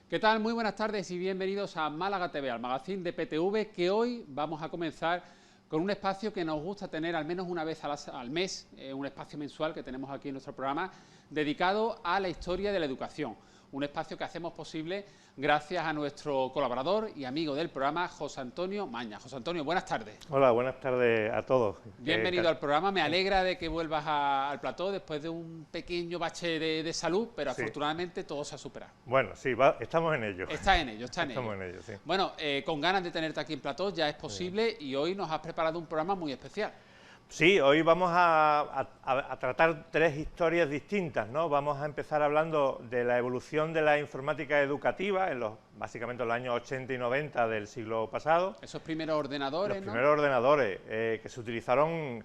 ¿Qué tal? Muy buenas tardes y bienvenidos a Málaga TV, al magazine de PTV, que hoy vamos a comenzar con un espacio que nos gusta tener al menos una vez al mes, un espacio mensual que tenemos aquí en nuestro programa, dedicado a la historia de la educación. Un espacio que hacemos posible gracias a nuestro colaborador y amigo del programa, José Antonio Maña. José Antonio, buenas tardes. Hola, buenas tardes a todos. Bienvenido al programa, me alegra de que vuelvas al plató después de un pequeño bache de salud, pero sí. Afortunadamente todo se ha superado. Bueno, sí, estamos en ello. Está en ello, Estamos en ello, sí. Bueno, con ganas de tenerte aquí en plató ya es posible y hoy nos has preparado un programa muy especial. Sí, hoy vamos a tratar tres historias distintas, ¿no? Vamos a empezar hablando de la evolución de la informática educativa en básicamente los años 80 y 90 del siglo pasado. Esos primeros ordenadores, Los primeros ordenadores que se utilizaron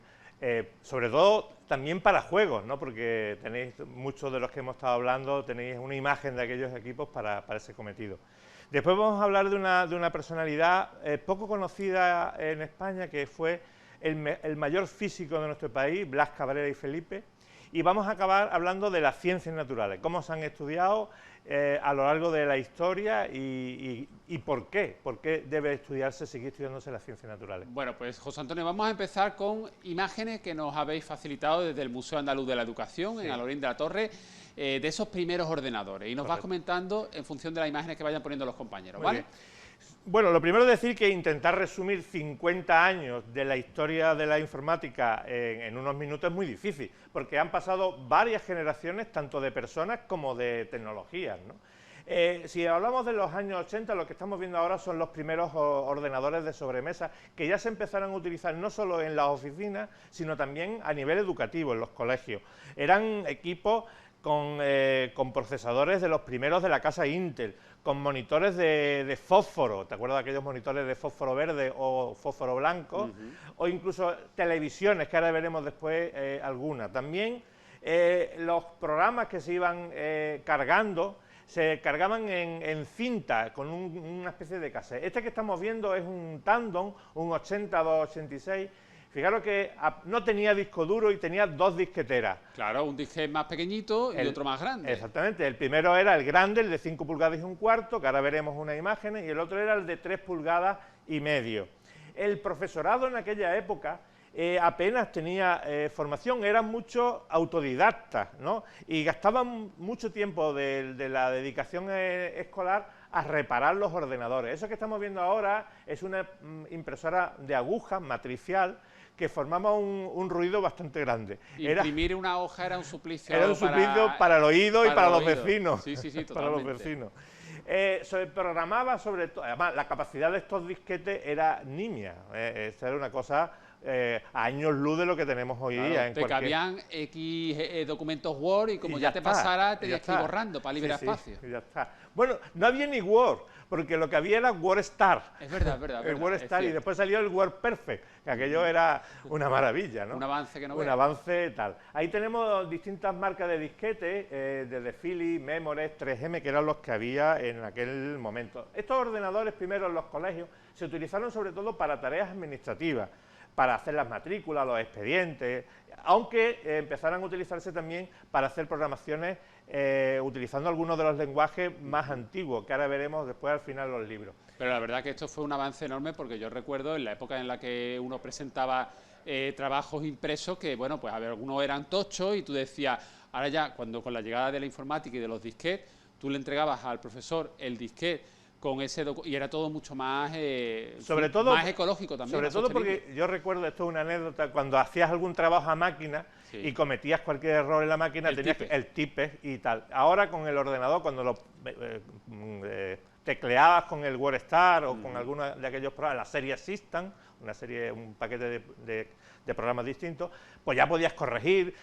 sobre todo también para juegos, ¿no? Porque tenéis muchos de los que hemos estado hablando, tenéis una imagen de aquellos equipos para ese cometido. Después vamos a hablar de una personalidad poco conocida en España, que fue el mayor físico de nuestro país, Blas Cabrera y Felipe, y vamos a acabar hablando de las ciencias naturales, cómo se han estudiado a lo largo de la historia y por qué debe seguir estudiándose las ciencias naturales. Bueno, pues José Antonio, vamos a empezar con imágenes que nos habéis facilitado desde el Museo Andaluz de la Educación, sí, en Alhaurín de la Torre, de esos primeros ordenadores, y nos vas comentando en función de las imágenes que vayan poniendo los compañeros, ¿vale? Muy bien. Bueno, lo primero es decir que intentar resumir 50 años de la historia de la informática en unos minutos es muy difícil, porque han pasado varias generaciones, tanto de personas como de tecnologías, ¿no? Si hablamos de los años 80, lo que estamos viendo ahora son los primeros ordenadores de sobremesa, que ya se empezaron a utilizar no solo en las oficinas, sino también a nivel educativo, en los colegios. Eran equipos con procesadores de los primeros de la casa Intel, con monitores de fósforo, ¿te acuerdas de aquellos monitores de fósforo verde o fósforo blanco? O incluso televisiones, que ahora veremos después algunas. También los programas que se iban cargando, se cargaban en cinta, con una especie de cassette. Este que estamos viendo es un Tandon, un 8286, fijaros que no tenía disco duro y tenía dos disqueteras. Claro, un disquete más pequeñito y otro más grande. Exactamente, el primero era el grande, el de 5 pulgadas y un cuarto, que ahora veremos unas imágenes, y el otro era el de 3 pulgadas y medio. El profesorado en aquella época apenas tenía formación, eran muchos autodidactas, ¿no? Y gastaban mucho tiempo de la dedicación escolar a reparar los ordenadores. Eso que estamos viendo ahora es una impresora de aguja matricial, que formaba un ruido bastante grande. Imprimir una hoja era un suplicio. Era un suplicio para el oído y para los vecinos. Sí, totalmente. Para los vecinos. Se programaba sobre todo, además la capacidad de estos disquetes era nimia. Esta era una cosa a años luz de lo que tenemos hoy día. Te cabían X documentos Word y como ya te pasara, tenías que ir borrando para liberar espacio. Ya está. Bueno, no había ni Word, porque lo que había era WordStar. Es verdad. El WordStar, y después salió el WordPerfect, que aquello era una maravilla, ¿no? Un avance que no veas. Un avance tal. Ahí tenemos distintas marcas de disquetes, desde Philips, Memorex, 3M, que eran los que había en aquel momento. Estos ordenadores, primero en los colegios, se utilizaron sobre todo para tareas administrativas, para hacer las matrículas, los expedientes, aunque empezaran a utilizarse también para hacer programaciones utilizando algunos de los lenguajes más antiguos, que ahora veremos después al final los libros. Pero la verdad que esto fue un avance enorme, porque yo recuerdo en la época en la que uno presentaba trabajos impresos, que bueno, pues a ver, algunos eran tochos y tú decías, ahora ya, cuando con la llegada de la informática y de los disquetes, tú le entregabas al profesor el disquete con ese y era todo mucho más, más ecológico también. Sobre todo porque yo recuerdo, esto es una anécdota, cuando hacías algún trabajo a máquina y cometías cualquier error en la máquina, tenías el tipe y tal. Ahora con el ordenador, cuando lo tecleabas con el WordStar o con alguno de aquellos programas, la serie System, un paquete de programas distintos, pues ya podías corregir,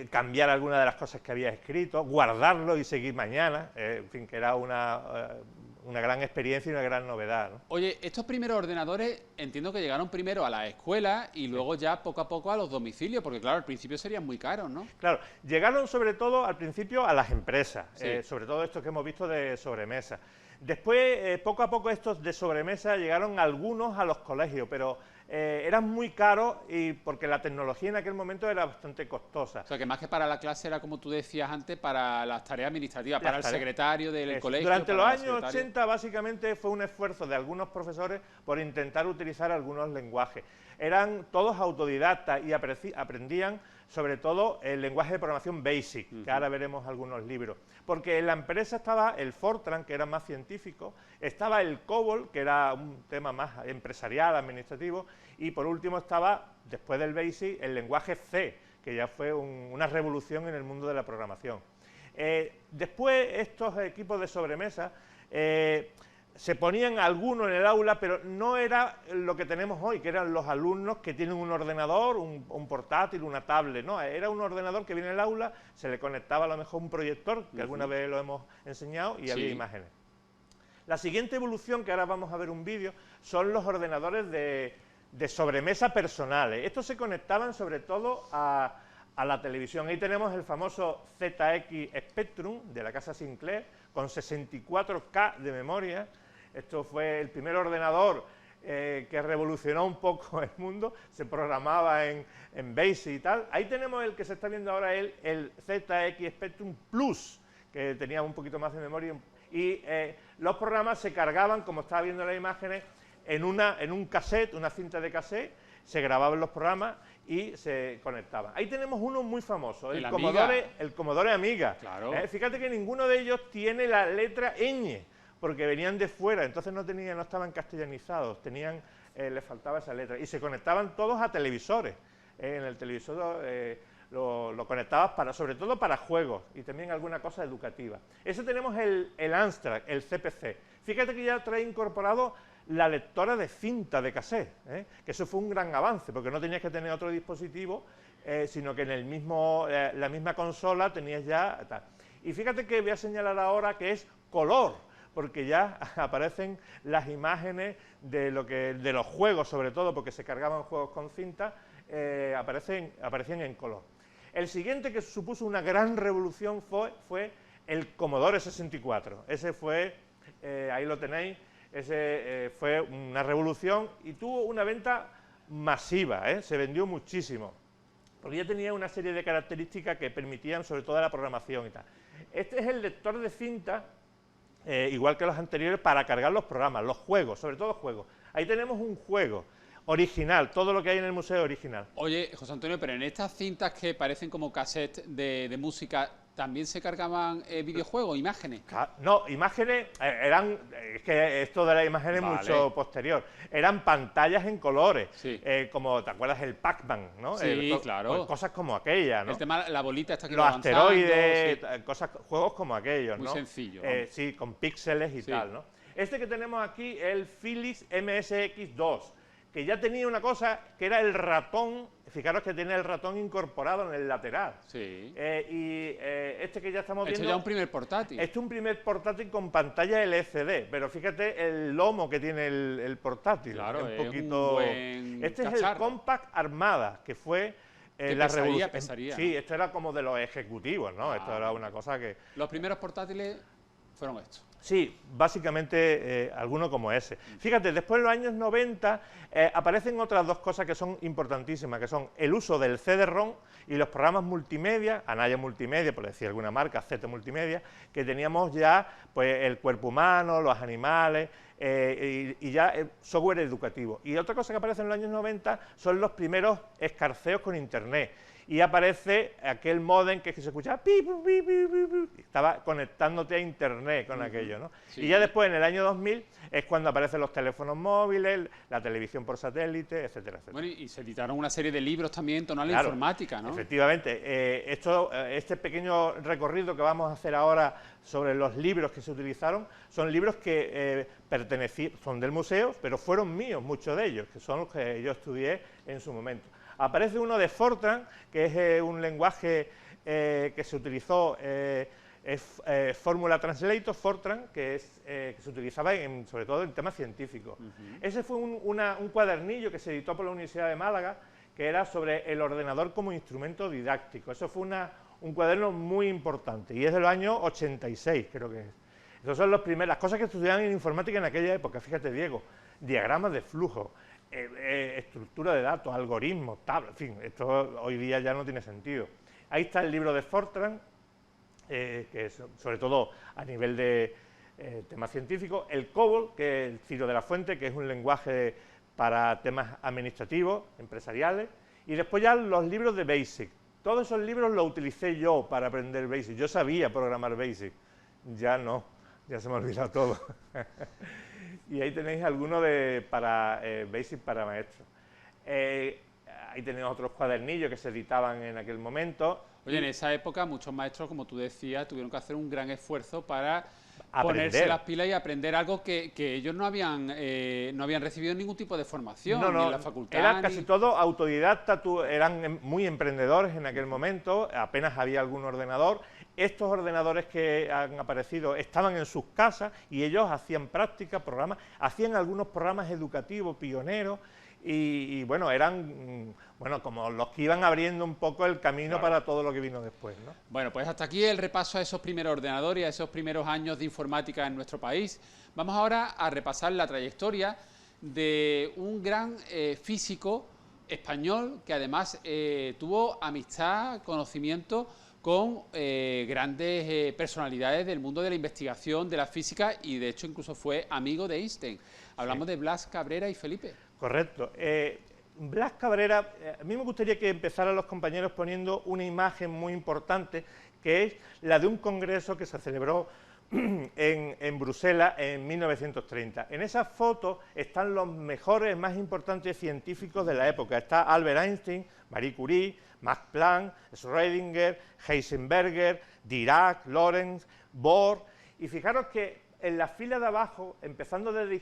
cambiar alguna de las cosas que habías escrito, guardarlo y seguir mañana, en fin, que era una gran experiencia y una gran novedad, ¿no? Oye, estos primeros ordenadores entiendo que llegaron primero a la escuela y luego ya poco a poco a los domicilios, porque claro, al principio serían muy caros, ¿no? Claro, llegaron sobre todo al principio a las empresas, sobre todo estos que hemos visto de sobremesa. Después, poco a poco estos de sobremesa llegaron algunos a los colegios, pero eran muy caros y porque la tecnología en aquel momento era bastante costosa. O sea, que más que para la clase era, como tú decías antes, para las tareas administrativas, para el secretario del colegio. Durante los años 80 básicamente fue un esfuerzo de algunos profesores por intentar utilizar algunos lenguajes. Eran todos autodidactas y aprendían sobre todo el lenguaje de programación BASIC, que ahora veremos algunos libros. Porque en la empresa estaba el Fortran, que era más científico, estaba el COBOL, que era un tema más empresarial, administrativo, y por último estaba, después del BASIC, el lenguaje C, que ya fue una revolución en el mundo de la programación. Después estos equipos de sobremesa se ponían algunos en el aula, pero no era lo que tenemos hoy, que eran los alumnos que tienen un ordenador, un portátil, una tablet, no, era un ordenador que viene en el aula, se le conectaba a lo mejor un proyector, que alguna vez lo hemos enseñado, y había imágenes. La siguiente evolución, que ahora vamos a ver un vídeo, son los ordenadores de sobremesa personales. Estos se conectaban sobre todo a la televisión. Ahí tenemos el famoso ZX Spectrum de la casa Sinclair, con 64K de memoria. Esto fue el primer ordenador que revolucionó un poco el mundo, se programaba en BASIC y tal. Ahí tenemos el que se está viendo ahora, el ZX Spectrum Plus, que tenía un poquito más de memoria. Y los programas se cargaban, como estaba viendo en las imágenes, en un cassette, una cinta de cassette, se grababan los programas y se conectaban. Ahí tenemos uno muy famoso, el Commodore Amiga. Claro. Fíjate que ninguno de ellos tiene la letra ñ, porque venían de fuera, entonces no estaban castellanizados, les faltaba esa letra. Y se conectaban todos a televisores. En el televisor lo conectabas sobre todo para juegos y también alguna cosa educativa. Ese tenemos el Amstrad, el CPC. Fíjate que ya trae incorporado la lectora de cinta de cassette, que eso fue un gran avance, porque no tenías que tener otro dispositivo, sino que en la misma consola tenías ya tal. Y fíjate que voy a señalar ahora que es color, porque ya aparecen las imágenes de los juegos, sobre todo porque se cargaban juegos con cinta, aparecían en color. El siguiente que supuso una gran revolución fue el Commodore 64. Ese fue, ahí lo tenéis, ese fue una revolución y tuvo una venta masiva, se vendió muchísimo, porque ya tenía una serie de características que permitían sobre todo la programación y tal. Este es el lector de cinta, igual que los anteriores, para cargar los programas, los juegos, sobre todo juegos. Ahí tenemos un juego original, todo lo que hay en el museo es original. Oye, José Antonio, pero en estas cintas que parecen como cassettes de música, ¿también se cargaban videojuegos, imágenes? No, imágenes eran, es que esto de las imágenes es mucho posterior, eran pantallas en colores, como, ¿te acuerdas? El Pac-Man, ¿no? Sí, claro. Cosas como aquella, ¿no? El tema, la bolita esta que los asteroides, sí. Juegos como aquellos, ¿no? Muy sencillo. Sí, con píxeles y tal, ¿no? Este que tenemos aquí, el Philips MSX2, que ya tenía una cosa que era el ratón, fijaros que tiene el ratón incorporado en el lateral. Sí. Este que ya estamos viendo... Esto ya es un primer portátil. Este es un primer portátil con pantalla LCD, pero fíjate el lomo que tiene el portátil. Claro, un poquito... buen Este cacharro. es el Compact Armada, que fue... la revolución. Pesaría. Sí, esto era como de los ejecutivos, ¿no? Esto era una cosa que... Los primeros portátiles fueron estos. Sí, básicamente alguno como ese. Fíjate, después en los años 90 aparecen otras dos cosas que son importantísimas, que son el uso del CD-ROM y los programas multimedia, Anaya Multimedia, por decir alguna marca, Z Multimedia, que teníamos ya pues el cuerpo humano, los animales y ya software educativo. Y otra cosa que aparece en los años 90 son los primeros escarceos con Internet. Y aparece aquel módem que se escuchaba pi, pi, pi, pi, pi, estaba conectándote a Internet con aquello, ¿no? Sí. Y ya después, en el año 2000, es cuando aparecen los teléfonos móviles, la televisión por satélite, etcétera, etcétera. Bueno, y se editaron una serie de libros también en torno a la Claro, informática, ¿no? Efectivamente. Este pequeño recorrido que vamos a hacer ahora sobre los libros que se utilizaron, son libros que son del museo, pero fueron míos, muchos de ellos, que son los que yo estudié en su momento. Aparece uno de Fortran, que es un lenguaje que se utilizó, Fórmula Translator, Fortran, que se utilizaba sobre todo en temas científicos. Ese fue un cuadernillo que se editó por la Universidad de Málaga, que era sobre el ordenador como instrumento didáctico. Eso fue un cuaderno muy importante, y es de los años 86, creo que es. Esas son las cosas que estudiaban en informática en aquella época. Fíjate, Diego, diagramas de flujo, estructura de datos, algoritmos, tablas, en fin, esto hoy día ya no tiene sentido. Ahí está el libro de Fortran, que es sobre todo a nivel de temas científicos, el COBOL, que es el Ciro de la Fuente, que es un lenguaje para temas administrativos, empresariales, y después ya los libros de BASIC. Todos esos libros los utilicé yo para aprender BASIC. Yo sabía programar BASIC, ya no, ya se me ha olvidado todo. Y ahí tenéis algunos para BASIC para maestros. Ahí tenéis otros cuadernillos que se editaban en aquel momento. Oye, en esa época muchos maestros, como tú decías, tuvieron que hacer un gran esfuerzo para Aprender. ponerse las pilas y aprender algo que ellos no habían recibido ningún tipo de formación, No, ni en la facultad. Eran casi todos autodidactas, eran muy emprendedores en aquel momento, apenas había algún ordenador. Estos ordenadores que han aparecido estaban en sus casas y ellos hacían prácticas, programas, hacían algunos programas educativos pioneros y bueno, eran como los que iban abriendo un poco el camino para todo lo que vino después, ¿no? Bueno, pues hasta aquí el repaso a esos primeros ordenadores y a esos primeros años de informática en nuestro país. Vamos ahora a repasar la trayectoria de un gran físico español que además tuvo amistad, conocimiento con grandes personalidades del mundo de la investigación, de la física y de hecho incluso fue amigo de Einstein. Hablamos de Blas Cabrera y Felipe. Correcto. Blas Cabrera, a mí me gustaría que empezaran los compañeros poniendo una imagen muy importante, que es la de un congreso que se celebró en Bruselas en 1930. En esa foto están los mejores, más importantes científicos de la época. Está Albert Einstein, Marie Curie, Max Planck, Schrödinger, Heisenberger, Dirac, Lorentz, Bohr. Y fijaros que en la fila de abajo, empezando desde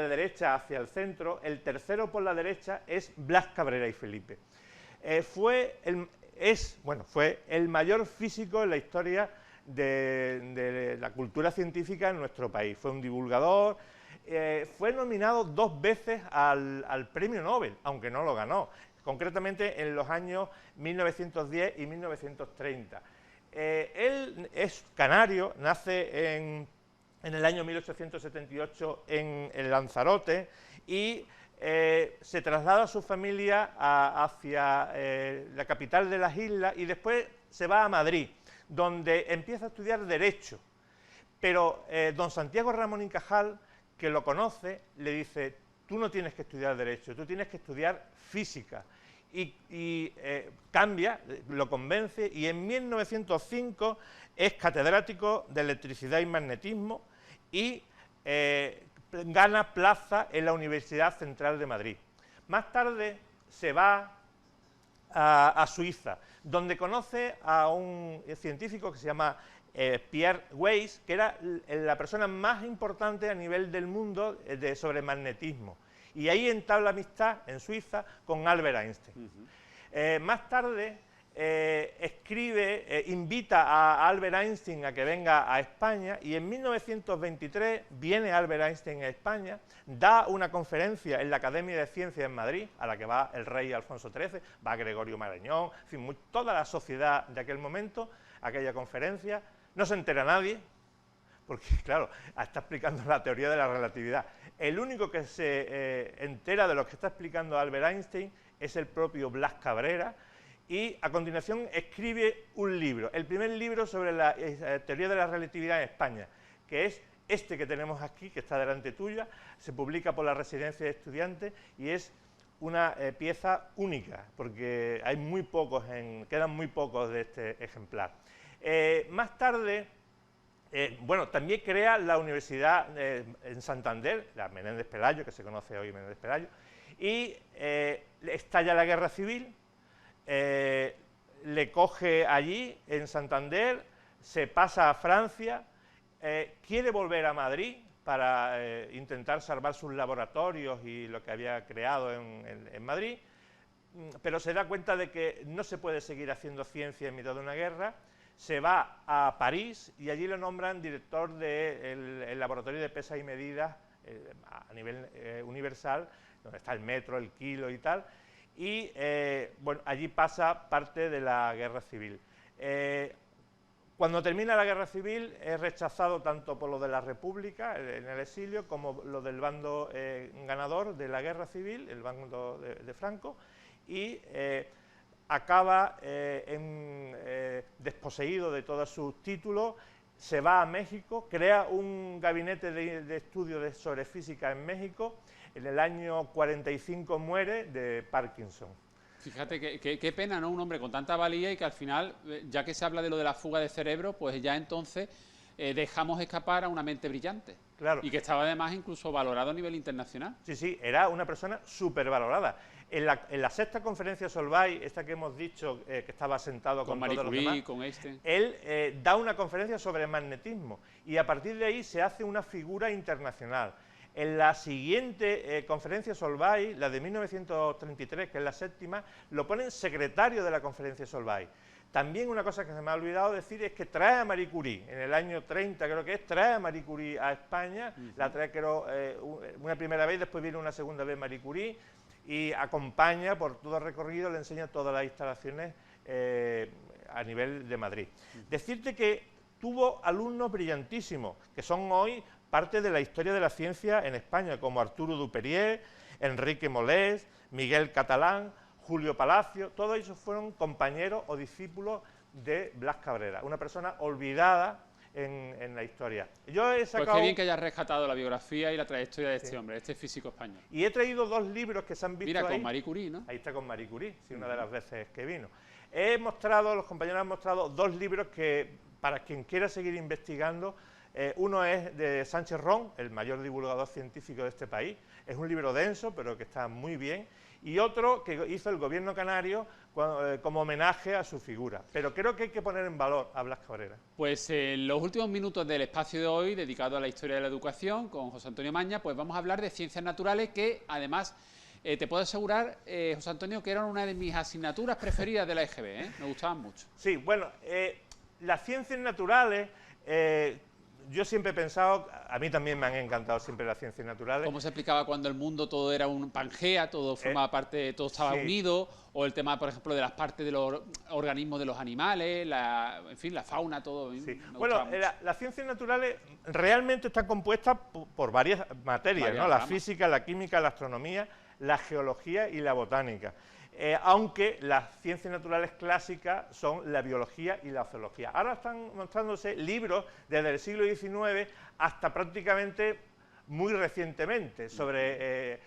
derecha hacia el centro, el tercero por la derecha es Blas Cabrera y Felipe. Fue el mayor físico en la historia de la cultura científica en nuestro país. Fue un divulgador, fue nominado 2 veces al Premio Nobel, aunque no lo ganó, concretamente en los años 1910 y 1930. Él es canario, nace en el año 1878 en Lanzarote y se traslada a su familia hacia la capital de las islas y después se va a Madrid, donde empieza a estudiar Derecho. Pero don Santiago Ramón y Cajal, que lo conoce, le dice: tú no tienes que estudiar Derecho, tú tienes que estudiar Física. Y cambia, lo convence, y en 1905 es catedrático de Electricidad y Magnetismo y gana plaza en la Universidad Central de Madrid. Más tarde se va a Suiza, donde conoce a un científico que se llama Pierre Weiss, que era la persona más importante a nivel del mundo sobre magnetismo. Y ahí entabla amistad en Suiza con Albert Einstein. Más tarde invita a Albert Einstein a que venga a España y en 1923 viene Albert Einstein a España, da una conferencia en la Academia de Ciencias en Madrid, a la que va el rey Alfonso XIII, va Gregorio Marañón, en fin, toda la sociedad de aquel momento, aquella conferencia. No se entera nadie, porque claro, está explicando la teoría de la relatividad. El único que se entera de lo que está explicando Albert Einstein es el propio Blas Cabrera, y a continuación escribe un libro, el primer libro sobre la teoría de la relatividad en España, que es este que tenemos aquí, que está delante tuya, se publica por la Residencia de Estudiantes y es una pieza única, porque hay muy pocos, quedan muy pocos de este ejemplar. Más tarde, también crea la Universidad en Santander, la Menéndez Pelayo, que se conoce hoy Menéndez Pelayo, y estalla la Guerra Civil, le coge allí, en Santander, se pasa a Francia, quiere volver a Madrid para intentar salvar sus laboratorios y lo que había creado en Madrid, pero se da cuenta de que no se puede seguir haciendo ciencia en mitad de una guerra. Se va a París y allí lo nombran director del laboratorio de pesas y medidas a nivel universal, donde está el metro, el kilo y tal, y allí pasa parte de la guerra civil. Cuando termina la guerra civil es rechazado tanto por los de la República en el exilio como los del bando ganador de la guerra civil, el bando de Franco, y acaba desposeído de todos sus títulos, se va a México, crea un gabinete de estudio sobre física en México, en el año 45 muere de Parkinson. Fíjate qué pena, ¿no? Un hombre con tanta valía y que al final, ya que se habla de lo de la fuga de cerebro, pues ya entonces dejamos escapar a una mente brillante. Claro. Y que estaba además incluso valorado a nivel internacional. Sí, sí, era una persona súper valorada. En la sexta conferencia Solvay, esta que hemos dicho que estaba sentado con Marie todos Curie, los demás, con Einstein, él da una conferencia sobre magnetismo y a partir de ahí se hace una figura internacional. En la siguiente conferencia Solvay, la de 1933, que es la séptima, lo ponen secretario de la conferencia Solvay. También una cosa que se me ha olvidado decir es que trae a Marie Curie, en el año 30 creo que es, trae a Marie Curie a España, la trae creo una primera vez, después viene una segunda vez Marie Curie y acompaña por todo el recorrido, le enseña todas las instalaciones a nivel de Madrid. Decirte que tuvo alumnos brillantísimos, que son hoy parte de la historia de la ciencia en España, como Arturo Dupérier, Enrique Molés, Miguel Catalán, Julio Palacio, todos ellos fueron compañeros o discípulos de Blas Cabrera, una persona olvidada en la historia. Yo he sacado... Pues qué bien que hayas rescatado la biografía y la trayectoria de este hombre, este físico español. Y he traído dos libros que se han visto Mira, ahí. con Marie Curie, ¿no? Ahí está con Marie Curie, sí, una de las veces que vino. Los compañeros han mostrado dos libros que, para quien quiera seguir investigando, uno es de Sánchez Ron, el mayor divulgador científico de este país, es un libro denso, pero que está muy bien, y otro que hizo el gobierno canario como homenaje a su figura. Pero creo que hay que poner en valor a Blas Cabrera. Pues en los últimos minutos del espacio de hoy, dedicado a la historia de la educación, con José Antonio Maña, pues vamos a hablar de ciencias naturales, que además te puedo asegurar, José Antonio, que eran una de mis asignaturas preferidas de la EGB, ¿eh? Me gustaban mucho. Sí, bueno, las ciencias naturales... yo siempre he pensado, a mí también me han encantado siempre las ciencias naturales. ¿Cómo se explicaba cuando el mundo todo era un Pangea, todo formaba parte, todo estaba unido? O el tema, por ejemplo, de las partes de los organismos de los animales, en fin, la fauna, todo. Sí. Bueno, las ciencias naturales realmente están compuestas por varias materias, ¿no? La física, la química, la astronomía, la geología y la botánica. Aunque las ciencias naturales clásicas son la biología y la zoología. Ahora están mostrándose libros desde el siglo XIX hasta prácticamente muy recientemente sobre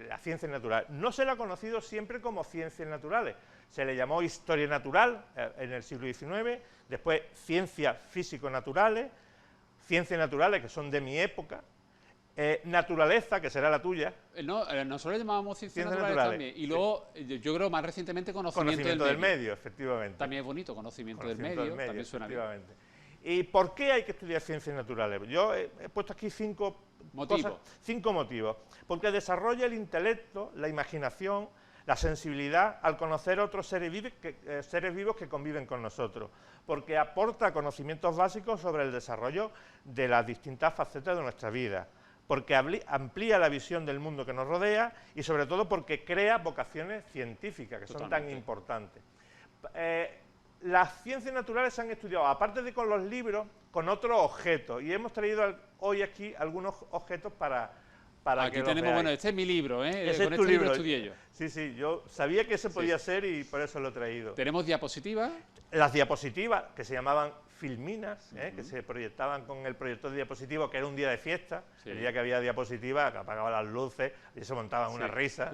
las ciencias naturales. No se la ha conocido siempre como ciencias naturales. Se le llamó historia natural en el siglo XIX, después ciencias físico-naturales, ciencias naturales que son de mi época, naturaleza, que será la tuya. No, nosotros le llamábamos ciencias naturales también. Y luego, yo creo más recientemente conocimiento del medio, efectivamente. También es bonito, conocimiento del medio, también suena bien. ¿Y por qué hay que estudiar ciencias naturales? Yo he puesto aquí cinco motivos. Porque desarrolla el intelecto, la imaginación, la sensibilidad al conocer a otros seres vivos que conviven con nosotros, porque aporta conocimientos básicos sobre el desarrollo de las distintas facetas de nuestra vida, porque amplía la visión del mundo que nos rodea y sobre todo porque crea vocaciones científicas que son tan importantes. Las ciencias naturales se han estudiado, aparte de con los libros, con otros objetos, y hemos traído hoy aquí algunos objetos para aquí que tenemos, bueno, este es mi libro, ¿eh? Ese con es tu este libro libro estudié yo. Sí, yo sabía que ese podía ser y por eso lo he traído. ¿Tenemos diapositivas? Las diapositivas, que se llamaban filminas, que se proyectaban con el proyector de diapositivas, que era un día de fiesta, el día que había diapositivas, que apagaban las luces y se montaban una risa,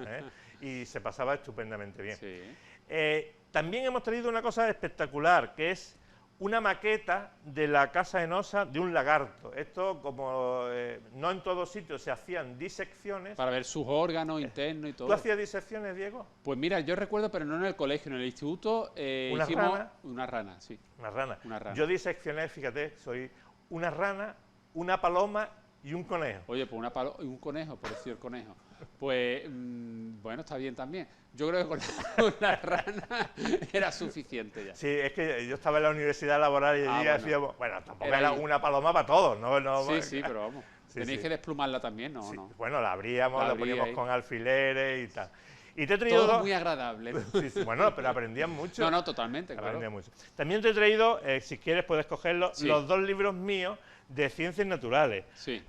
y se pasaba estupendamente bien. También hemos traído una cosa espectacular, que es una maqueta de la casa enosa de un lagarto. Esto, como no en todos sitios se hacían disecciones... Para ver sus órganos internos y todo. ¿Tú hacías disecciones, Diego? Pues mira, yo recuerdo, pero no en el colegio, en el instituto hicimos... Una rana, sí. Una rana. Una rana. Yo diseccioné, fíjate, soy una rana, una paloma y un conejo. Oye, pues un conejo, por decir el conejo. Pues, bueno, está bien también. Yo creo que con la rana era suficiente ya. Sí, es que yo estaba en la universidad laboral y decíamos, bueno, tampoco era una paloma para todos, ¿no? Sí, pero vamos. Tenéis que desplumarla también, ¿no? Bueno, la abríamos, la poníamos con alfileres y tal. Y te he traído todo muy agradable, ¿no? Sí, sí, bueno, pero aprendían mucho. No, no, totalmente, claro. Aprendían mucho. También te he traído, si quieres puedes cogerlo, Sí. los 2 libros míos de ciencias naturales. Sí.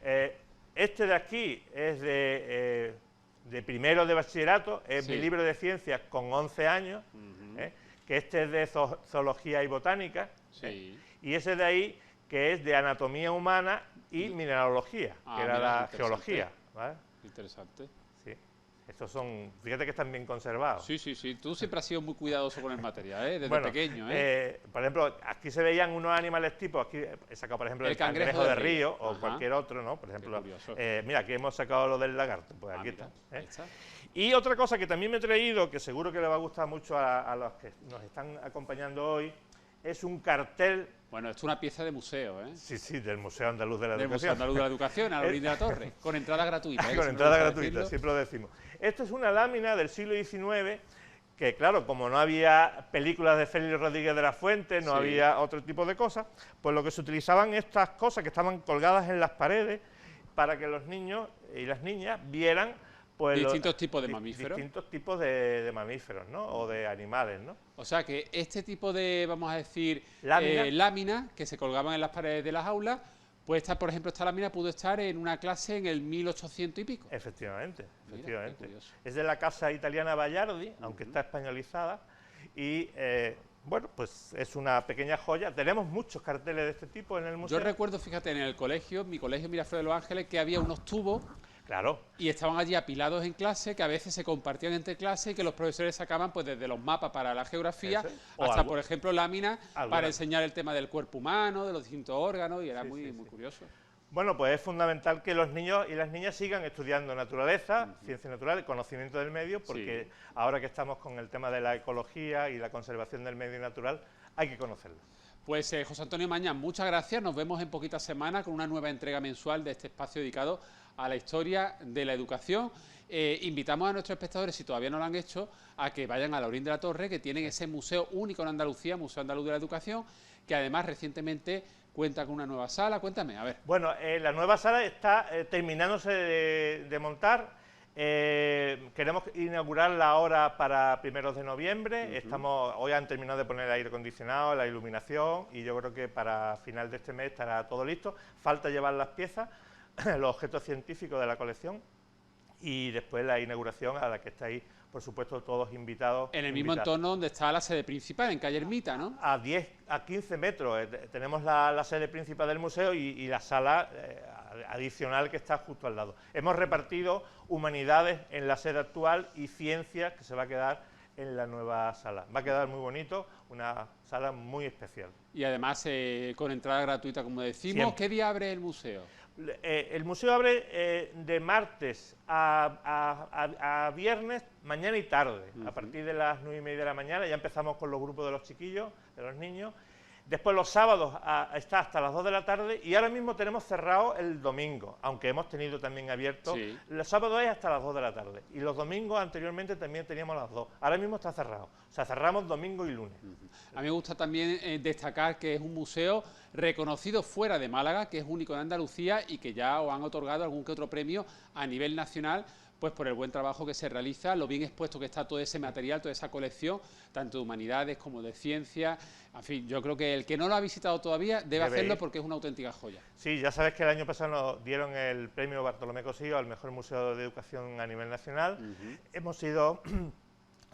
Este de aquí es de primero de bachillerato, es Sí. mi libro de ciencias con 11 años, que este es de zoología y botánica, Sí. y ese de ahí que es de anatomía humana y mineralogía, que era mira, la interesante. geología, ¿vale? Interesante. Sí. Estos son, fíjate que están bien conservados. Sí, sí, sí. Tú siempre has sido muy cuidadoso con el material, ¿eh? Desde Bueno, pequeño, por ejemplo, aquí se veían unos animales tipo, aquí he sacado, por ejemplo, El el cangrejo de río o Ajá. cualquier otro, ¿no? Por ejemplo, curioso. mira, aquí hemos sacado lo del lagarto, pues aquí Mira, está. ahí está. Y otra cosa que también me he traído, que seguro que le va a gustar mucho a los que nos están acompañando hoy, es un cartel. Bueno, esto es una pieza de museo, ¿eh? Sí, sí, del Museo Andaluz de la Del Museo Educación. Andaluz de la Educación, a la orilla de la Torre, con entrada gratuita. ¿eh? Con Siempre entrada me gusta gratuita, decirlo. siempre lo decimos. Esto es una lámina del siglo XIX que, claro, como no había películas de Félix Rodríguez de la Fuente, no Sí. había otro tipo de cosas, pues lo que se utilizaban estas cosas que estaban colgadas en las paredes para que los niños y las niñas vieran pues Distintos tipos de mamíferos. distintos tipos de mamíferos, ¿no? O de animales, ¿no? O sea que este tipo de, vamos a decir, Lámina. láminas que se colgaban en las paredes de las aulas, pues esta, por ejemplo, esta lámina pudo estar en una clase en el 1800 y pico. Efectivamente, Mira, efectivamente. qué curioso. Es de la casa italiana Bayardi, aunque está españolizada, y bueno, pues es una pequeña joya. Tenemos muchos carteles de este tipo en el museo. Yo recuerdo, fíjate, en el colegio, mi colegio Miraflores de los Ángeles, que había unos tubos Claro, y estaban allí apilados en clase, que a veces se compartían entre clases y que los profesores sacaban pues desde los mapas para la geografía Eso. O hasta, algo- por ejemplo, láminas alguna- para enseñar el tema del cuerpo humano, de los distintos órganos, y era Sí, muy, sí, muy sí. curioso. bueno, pues es fundamental que los niños y las niñas sigan estudiando naturaleza, ciencia natural, conocimiento del medio, porque Sí. ahora que estamos con el tema de la ecología y la conservación del medio natural, hay que conocerlo. Pues José Antonio Mañas, muchas gracias. Nos vemos en poquitas semanas con una nueva entrega mensual de este espacio dedicado a la historia de la educación. Invitamos a nuestros espectadores, si todavía no lo han hecho, a que vayan a la Orín de la Torre, que tienen ese museo único en Andalucía, Museo Andaluz de la Educación, que además recientemente cuenta con una nueva sala. Cuéntame, a ver. Bueno, la nueva sala está terminándose de montar. Queremos inaugurarla ahora para primeros de noviembre. Hoy han terminado de poner el aire acondicionado, la iluminación, y yo creo que para final de este mes estará todo listo. Falta llevar las piezas, los objetos científicos de la colección, y después la inauguración, a la que estáis, por supuesto, todos invitados. En el mismo invitados. entorno donde está la sede principal, en calle Ermita, ¿no? A 15 metros tenemos la sede principal del museo y la sala adicional que está justo al lado. Hemos repartido humanidades en la sede actual y ciencias que se va a quedar en la nueva sala. Va a quedar muy bonito, una sala muy especial. Y además con entrada gratuita, como decimos. Siempre. ¿Qué día abre el museo? El museo abre de martes a viernes, mañana y tarde. A partir de las 9:30 de la mañana ya empezamos con los grupos de los chiquillos, de los niños. Después los sábados está hasta las 2 de la tarde, y ahora mismo tenemos cerrado el domingo, aunque hemos tenido también abierto. Sí. Los sábados es hasta las 2 de la tarde, y los domingos anteriormente también teníamos las 2. Ahora mismo está cerrado. O sea, cerramos domingo y lunes. A mí me gusta también destacar que es un museo reconocido fuera de Málaga, que es único en Andalucía y que ya os han otorgado algún que otro premio a nivel nacional, pues por el buen trabajo que se realiza, lo bien expuesto que está todo ese material, toda esa colección, tanto de humanidades como de ciencia. En fin, yo creo que el que no lo ha visitado todavía debe hacerlo ir. porque es una auténtica joya. Sí, ya sabes que el año pasado nos dieron el premio Bartolomé Cosillo al mejor museo de educación a nivel nacional. Hemos sido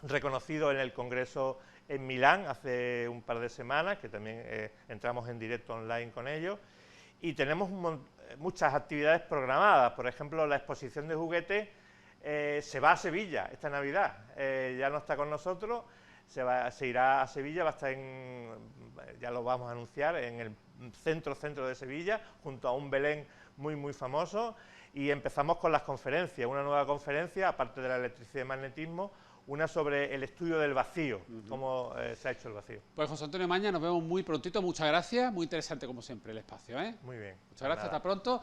reconocidos en el Congreso en Milán hace un par de semanas, que también entramos en directo online con ellos, y tenemos muchas actividades programadas. Por ejemplo, la exposición de juguetes se va a Sevilla esta Navidad, ya no está con nosotros, se irá a Sevilla, va a estar ya lo vamos a anunciar, en el centro de Sevilla, junto a un Belén muy famoso, y empezamos con las conferencias, una nueva conferencia, aparte de la electricidad y magnetismo, una sobre el estudio del vacío, cómo se ha hecho el vacío. Pues José Antonio Mañas, nos vemos muy prontito, muchas gracias, muy interesante como siempre el espacio, ¿eh? Muy bien. Muchas gracias, Nada. hasta pronto.